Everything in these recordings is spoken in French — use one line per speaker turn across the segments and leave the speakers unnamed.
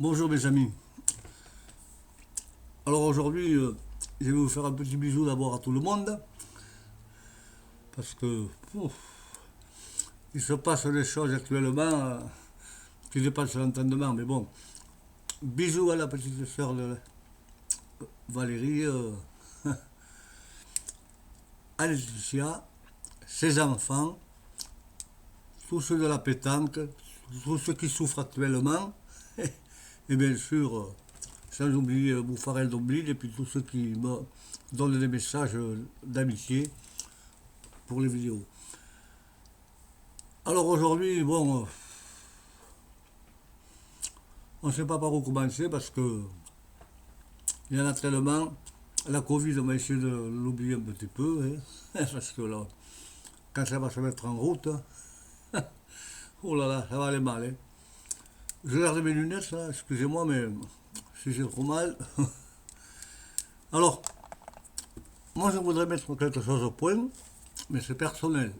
Bonjour mes amis. Alors aujourd'hui, je vais vous faire un petit bisou d'abord à tout le monde parce que il se passe des choses actuellement qui dépassent l'entendement. Mais bon, bisous à la petite sœur de Valérie, à Laetitia, ses enfants, tous ceux de la pétanque, tous ceux qui souffrent actuellement, et bien sûr, sans oublier Bouffarel d'Ombline et puis tous ceux qui me donnent des messages d'amitié pour les vidéos. Alors aujourd'hui, bon, on ne sait pas par où commencer parce que il y en a tellement. La Covid, on va essayer de l'oublier un petit peu, hein, parce que là, quand ça va se mettre en route, oh là là, ça va aller mal. Hein. Je garde mes lunettes, là, excusez-moi, mais si j'ai trop mal. Alors, moi je voudrais mettre quelque chose au point, mais c'est personnel.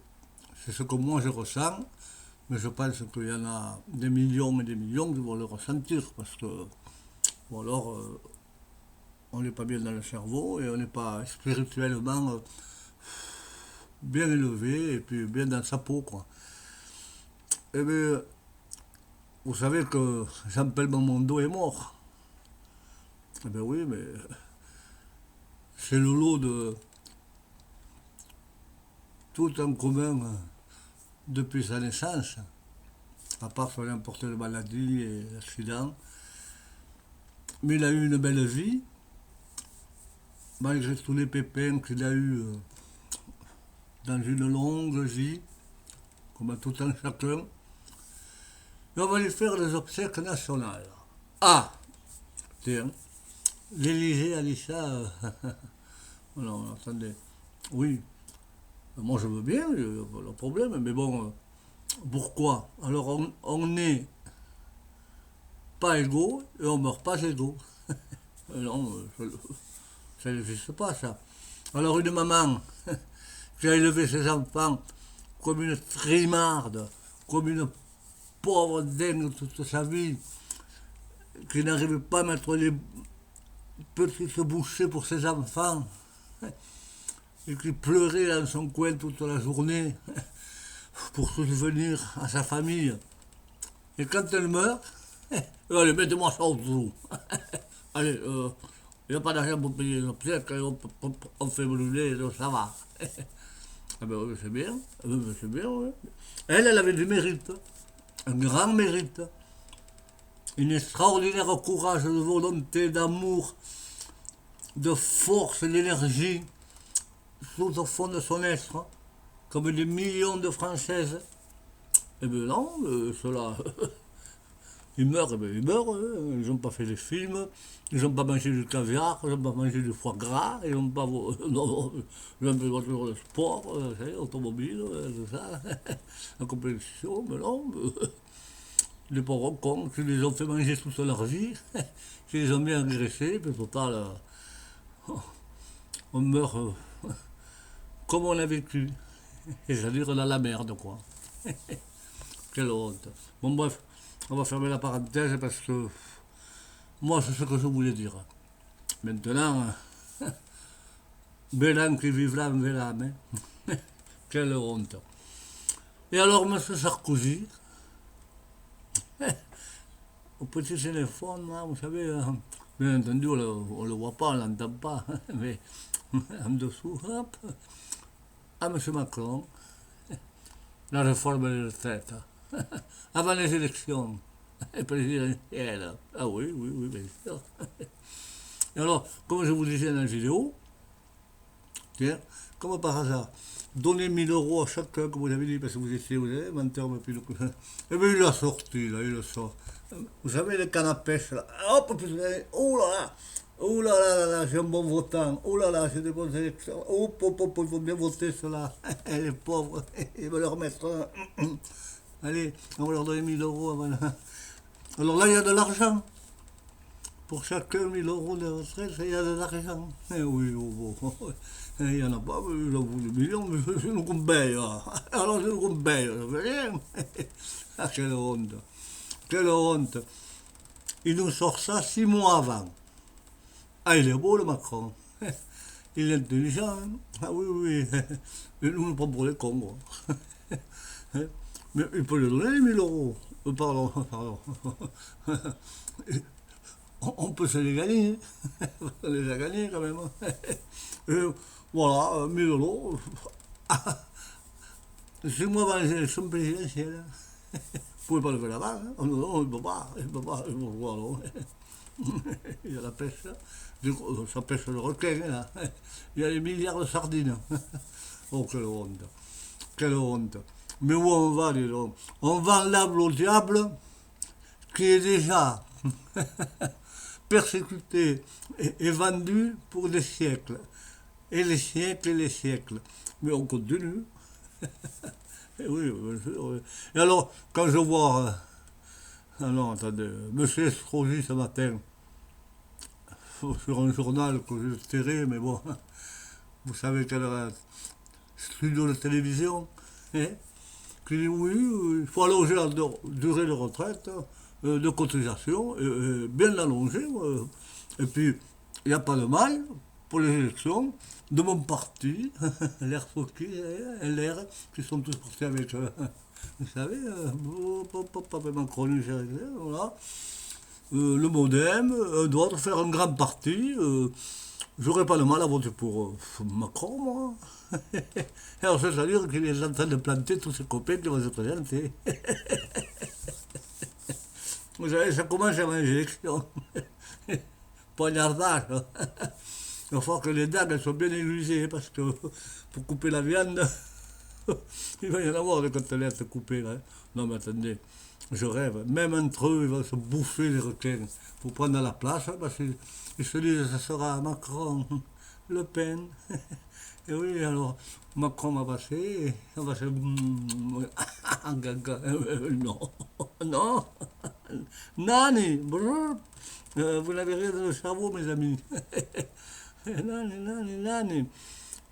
C'est ce que moi je ressens, mais je pense qu'il y en a des millions et des millions qui vont le ressentir, parce que, ou alors, on n'est pas bien dans le cerveau et on n'est pas spirituellement bien élevé et puis bien dans sa peau, quoi. Eh bien, vous savez que Jean-Paul Belmondo est mort. Eh bien oui, mais c'est le lot de tout en commun depuis sa naissance, à part son importée de maladie et d'accidents. Mais il a eu une belle vie, malgré tous les pépins qu'il a eu dans une longue vie, comme à tout un chacun. Et on va lui faire des obsèques nationales. Ah, tiens, l'Élysée a dit ça. Non, attendez. Oui, moi je veux bien, il n'y a pas de problème, mais bon, pourquoi? Alors on n'est pas égaux et on meurt pas égaux. Non, ça n'existe pas ça. Alors une maman qui a élevé ses enfants comme une trimarde, comme une pauvre dingue toute sa vie, qui n'arrivait pas à mettre les petites bouchées pour ses enfants, et qui pleurait dans son coin toute la journée pour subvenir à sa famille. Et quand elle meurt, allez, mettez-moi ça au trou. Allez, il n'y a pas d'argent pour payer les obsèques, on fait brûler, donc ça va. Ah ben oui, c'est bien, c'est bien, ouais. Elle avait du mérite, un grand mérite, une extraordinaire courage de volonté, d'amour, de force, d'énergie, tout au fond de son être, comme des millions de Françaises. Eh bien non, cela, ils meurent, eh bien ils meurent, hein. Ils n'ont pas fait des films, ils n'ont pas mangé du caviar, ils n'ont pas mangé du foie gras, ils n'ont pas non, ils ont fait des voitures de sport, automobile, tout ça, la compétition, mais non, les pauvres cons qui les ont fait manger toute leur vie, qui les ont bien agressés, puis total, on meurt comme on a vécu, c'est-à-dire dans la merde, quoi. Quelle honte. Bon, bref, on va fermer la parenthèse parce que moi, c'est ce que je voulais dire. Maintenant, Bélan qui vivra en Vélam, hein. Quelle honte. Et alors, M. Sarkozy, au petit téléphone, là, vous savez, bien entendu, on le voit pas, on l'entend pas, mais en dessous, hop, à M. Macron, la réforme des retraites, avant les élections présidentielles. Ah oui, oui, oui, bien sûr. Et alors, comme je vous disais dans la vidéo, tiens, comme par hasard, donnez 1000 € à chacun, comme vous avez dit, parce que vous avez menteur, mais puis et bien il l'a sorti, là, il le sort. Vous savez, les cannes à pêche, là, hop, oh là là, là, j'ai un bon votant, oh là là, j'ai des bonnes élections, oh, il faut bien voter cela, les pauvres, ils veulent leur mettre, allez, on va leur donner 1000 € avant. Alors là, il y a de l'argent. Pour chacun 1000 € de retraite, il y a de l'argent. Eh oui, oh, oh, oh. Il n'y en a pas, il a voulu des millions, mais c'est nous qu'on paye. Alors c'est nous qu'on paye, ça fait rien. Ah, quelle honte. Quelle honte. il nous sort ça 6 mois avant. Ah, il est beau le Macron. Il est intelligent. Hein. Ah oui, oui, oui. Il nous prend pour les cons. Quoi. Mais il peut lui donner les 1 000 euros. Pardon, pardon. On peut se les gagner. On les a gagnés quand même. Voilà, 1 000 euros. C'est moi avant les élections présidentielles. Vous pouvez pas le faire là-bas. Hein. Non, non, il ne peut pas. Il ne peut pas. Il peut pas, non. Il y a la pêche. Ça pêche le requin. Là. Il y a des milliards de sardines. Oh, quelle honte. Quelle honte. Mais où on va, dis donc? On vend l'âme au diable qui est déjà persécuté et vendu pour des siècles. Et les siècles et les siècles. Mais on continue. Et oui, bien sûr. Oui. Et alors, quand je vois. Ah non, attendez. Monsieur Estrosi ce matin, sur un journal que j'ai tiré, mais bon, vous savez quel studio de télévision, hein, qui dit oui, il faut allonger la durée de retraite, de cotisation, bien l'allonger. Et puis, il n'y a pas de mal pour les élections de mon parti, l'air Fauki, LR, qui sont tous partis avec, vous savez, Macron, voilà. Le Modem, doit faire un grand parti. J'aurais pas de mal à voter pour Macron, moi. Alors, c'est-à-dire qu'il est en train de planter tous ses copains qui vont se présenter. Vous savez, ça commence à une élection. Poignardage. Il va falloir que les dagues soient bien aiguisées, parce que pour couper la viande, il va y en avoir des côtelettes coupées. Là. Non, mais attendez, je rêve. Même entre eux, ils vont se bouffer les requins pour prendre la place, parce qu'ils se disent que ça sera Macron, Le Pen. Et oui, alors, Macron va passer, on va se... Non, non, Nani, bonjour. Vous n'avez rien dans le cerveau, mes amis. Nani, nani, nani.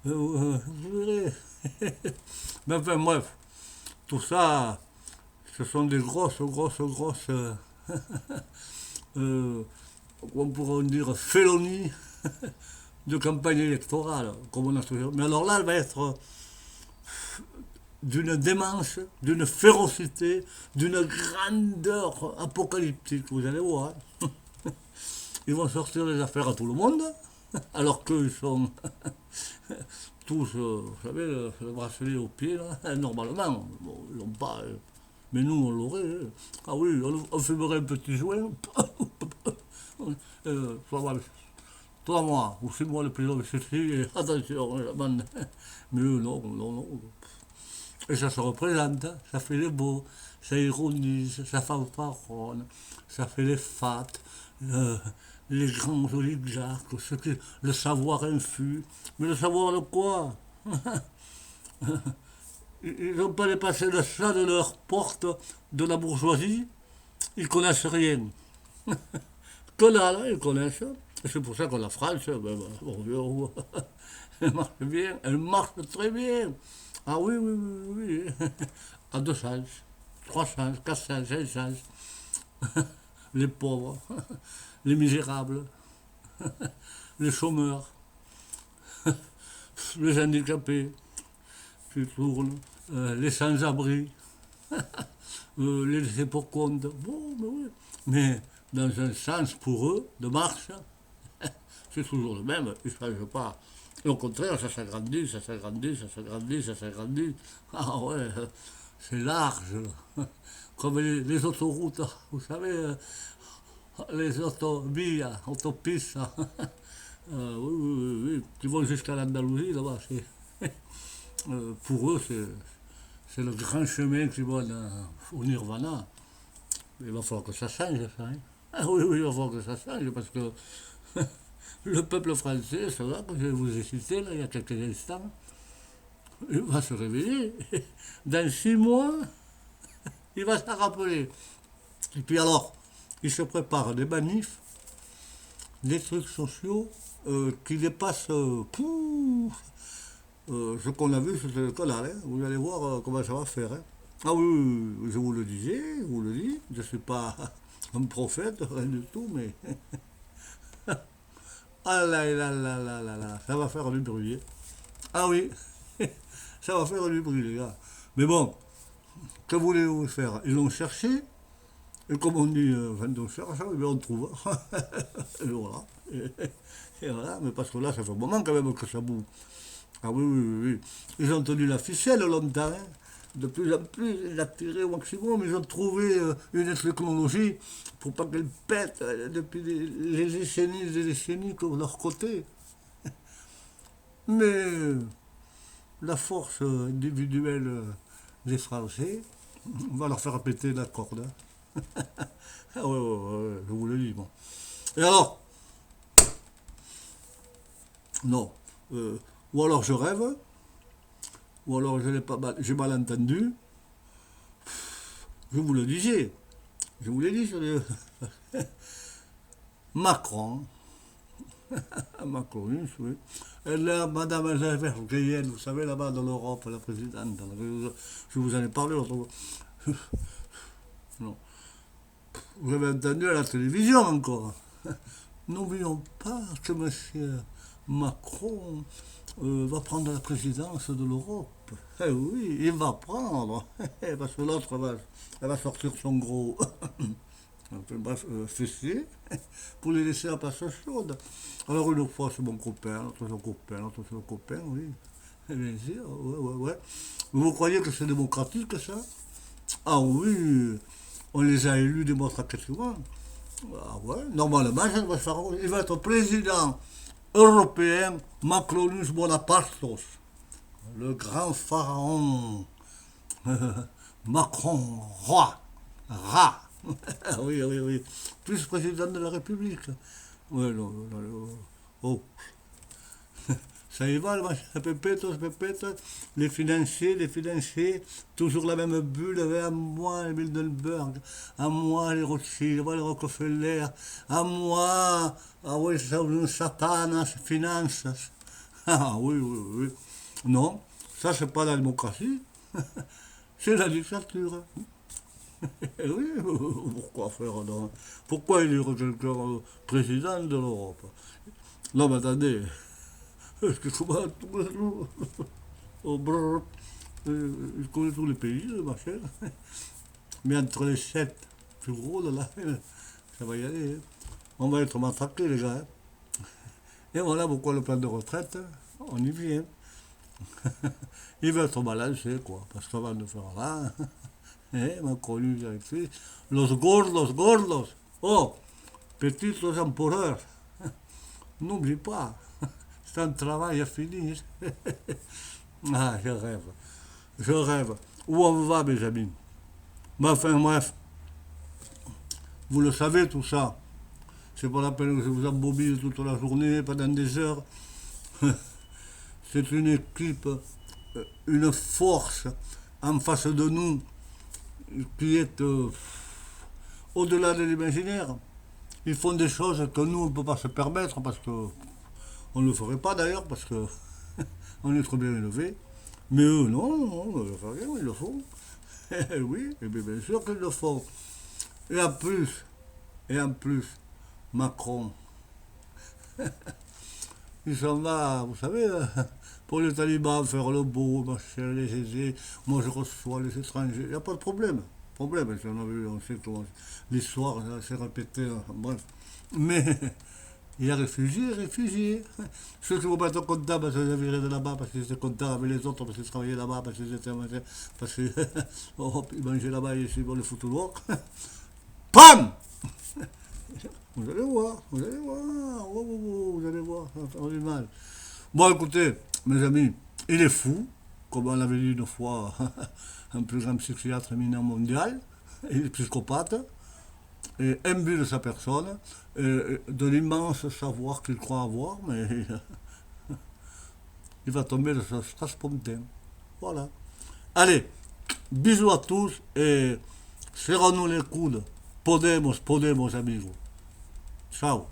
Vous verrez. Mais enfin, bref, tout ça, ce sont des grosses, on pourrait dire, félonies de campagne électorale, comme on a toujours. Mais alors là, elle va être d'une démence, d'une férocité, d'une grandeur apocalyptique, vous allez voir. Ils vont sortir les affaires à tout le monde, alors qu'ils sont tous, vous savez, le bracelet au pied, là, normalement. Bon, ils l'ont pas, mais nous, on l'aurait. Hein. Ah oui, on fumerait un petit joint. Toi, moi, ou c'est moi le plus homme, et attention, la bande. Mais eux, non, non, non. Et ça se représente, hein. Ça fait les beaux, ça ironise, ça fanfaronne, ça fait les fats, les grands oligarques, le savoir infus. Mais le savoir de quoi? Ils n'ont pas dépassé le chat de leur porte de la bourgeoisie, ils connaissent rien. Que là, là, ils connaissent. Et c'est pour ça que la France, bon, elle marche bien, elle marche très bien. Ah oui, oui, oui, oui. À 2 sens, 3 sens, 4 sens, 5 sens. Les pauvres, les misérables, les chômeurs, les handicapés qui tournent, les sans-abri, les laissés pour compte. Bon, mais oui. Mais dans un sens pour eux, de marche, c'est toujours le même, ils ne changent pas. Et au contraire, ça s'agrandit, ça s'agrandit, ça s'agrandit, ça s'agrandit. Ah ouais, c'est large. Comme les autoroutes, vous savez, les autobilles, autopistes, oui, oui, oui, oui, qui vont jusqu'à l'Andalousie, là-bas. Pour eux, c'est le grand chemin qui va au Nirvana. Il va falloir que ça change, ça. Hein. Ah oui, oui, il va falloir que ça change, parce que le peuple français, c'est là que je vous ai cité, là, il y a quelques instants, il va se réveiller. Dans 6 mois, il va s'en rappeler. Et puis alors, il se prépare des manifs, des trucs sociaux qui dépassent ce qu'on a vu sur le canal. Hein. Vous allez voir comment ça va faire. Hein. Ah oui, oui, oui, je vous le disais, je vous le dis, je ne suis pas un prophète, rien du tout, mais... Ah là là là là là là, ça va faire du bruit. Ah oui, ça va faire du bruit, les gars. Mais bon, que voulez-vous faire? Ils l'ont cherché, et comme on dit, quand on cherche, eh bien, on trouve. Et voilà. Et voilà, mais parce que là, ça fait un moment quand même que ça bouge. Ah oui, oui, oui, oui. Ils ont tenu la ficelle longtemps, hein. De plus en plus, ils l'ont tiré au maximum. Ils ont trouvé une technologie pour pas qu'elle pète depuis les décennies et des décennies de leur côté. Mais la force individuelle des Français va leur faire péter la corde, hein. Ah ouais, ouais, ouais, ouais, je vous le dis, bon. Et alors, non. Ou alors je rêve, ou alors je l'ai pas mal, j'ai mal entendu. Je vous le disais. Je vous l'ai dit sur le... Macron. Macron, oui. Elle est Madame Vergrienne, vous savez, là-bas dans l'Europe, la présidente. Je vous en ai parlé l'autre fois. Non. Vous avez entendu à la télévision encore. N'oublions pas que M. Macron va prendre la présidence de l'Europe. Eh oui, il va prendre. Parce que l'autre elle va sortir son gros fessier pour les laisser à passe chaude. Alors une fois c'est mon copain, l'autre c'est mon copain, l'autre c'est mon copain, oui. Bien sûr, ouais, ouais, ouais. Vous croyez que c'est démocratique ça? Ah oui, on les a élus démocratiquement. Ah ouais, normalement, il va être président européen Macronus Bonapartos, le grand pharaon. Macron, roi, rat. Oui, oui, oui. Plus président de la République. Oui, non, non, non. Oh, ça y va, le machin, pépette, les financiers, toujours la même bulle, à moi les Bilderberg, à moi les Rothschild, à moi les Rockefeller, à moi, ah oui, ça, Satanas, finances. Ah oui, oui, oui. Non, ça c'est pas la démocratie, c'est la dictature. Eh oui, pourquoi faire non? Pourquoi élire quelqu'un président de l'Europe? Non, mais attendez, est-ce que comment tout oh, brrr, je connais tous les pays, machin. Mais entre les sept plus gros de là, ça va y aller, hein. On va être matraqués, les gars, hein. Et voilà pourquoi le plan de retraite, on y vient. Il va être balancé, quoi, parce qu'avant de faire là, m'a connu directrice, los gordos, oh, petitos empereurs, n'oublie pas, c'est un travail à finir. Ah, je rêve, je rêve. Où on va, mes amis? Mais enfin, bref, vous le savez tout ça. C'est pas la peine que je vous embobine toute la journée, pendant des heures. C'est une équipe, une force en face de nous qui est au-delà de l'imaginaire. Ils font des choses que nous, on ne peut pas se permettre parce que on ne le ferait pas d'ailleurs parce que on est trop bien élevés. Mais eux, non, ils le font, ils le font. Oui, et bien sûr qu'ils le font. Et en plus, Macron, il s'en va, vous savez, pour les talibans, faire le beau, machin, les aider. Moi, je reçois les étrangers. Il n'y a pas de problème. Problème, si on a vu, on sait comment l'histoire s'est répétée, bref. Mais il y a réfugiés. Ceux qui vont pas être contents parce qu'ils ont viré de là-bas, parce qu'ils étaient contents avec les autres, parce qu'ils travaillaient là-bas, parce qu'ils étaient parce qu'ils mangeaient là-bas et ici, on les fout dehors. PAM! Vous allez voir, vous allez voir, ça va faire du mal. Bon, écoutez, mes amis, il est fou, comme on l'avait dit une fois, un plus grand psychiatre éminent mondial, il est psychopathe, et imbu de sa personne, et de l'immense savoir qu'il croit avoir, mais il va tomber de sa strapontin. Voilà. Allez, bisous à tous, et serrons-nous les coudes. Podemos, amigos. Ciao.